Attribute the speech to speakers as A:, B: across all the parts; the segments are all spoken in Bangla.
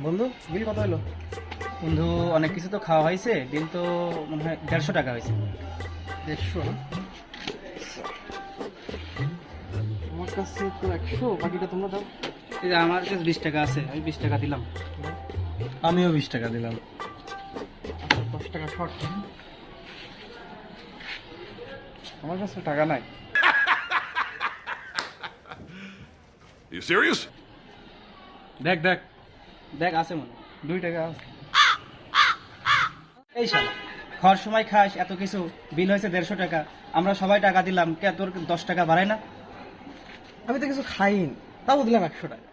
A: বন্ধু বিল কত হলো?
B: বন্ধু অনেক কিছু তো খাওয়া হয়েছে, বিল তো মনে হয় 150 টাকা হয়েছে।
A: 150 না? আমার কাছে তো 100, বাকিটা তোমরা দাও।
B: এই যে আমার কাছে 20 টাকা আছে, আমি 20 টাকা দিলাম।
C: আমিও 20 টাকা দিলাম।
A: আচ্ছা, 10 টাকা শর্ট। আমার কাছে টাকা নাই।
D: You serious?
C: দেখ দেখ,
B: দেখ আছে মনে হয়।
A: 2 টাকা আছে।
B: এই শালা খাওয়ার সময় খাস এত কিছু, বিল হয়েছে 150 টাকা, আমরা সবাই টাকা দিলাম, কে তোর 10 টাকা বাড়ায় না?
A: আমি তো কিছু খাইনি, তাও দিলাম 100 টাকা।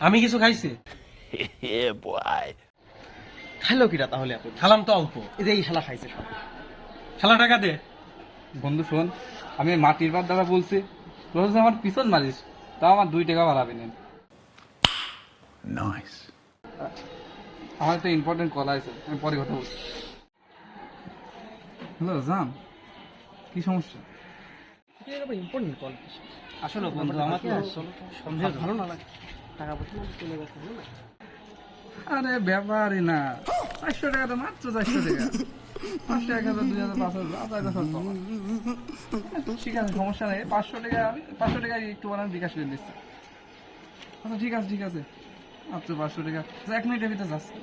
C: আমি কিছু খাইছি?
A: খাইলো কিরা তাহলে এত?
C: খালাম তো অল্প।
A: এই যে এই শালা খাইছে সব।
C: শালা টাকা দে।
E: বন্ধু শোন, আমি মাটির বাদ দাদা বলছি, রোজ আমার পিছন মারিস, তাও আমার 2 টাকা বাড়াবি না।
D: Nice.
E: আমার একটা ইম্পর্টেন্ট কল আছে, আমি পরে কথা বলছি। হ্যালো জান, কি সমস্যা?
A: Important call.
B: আসলে বন্ধু আমার তো সন্দেহ
A: ভালো না লাগে টাকা পয়সা চলে গেছে না?
E: আরে ব্যাপারই না, 400 টাকা তো মাত্র 400 টাকা। 500, 1000, 2000, 5000, ঠিক আছে, সমস্যা নেই। 500 টাকা, আমি 500 টাকা একটু বানান বিকাশ করে দিচ্ছি। আচ্ছা ঠিক আছে, ঠিক আছে, মাত্র 500 টাকা। 1 মিনিটের ভিতরে যাচ্ছে।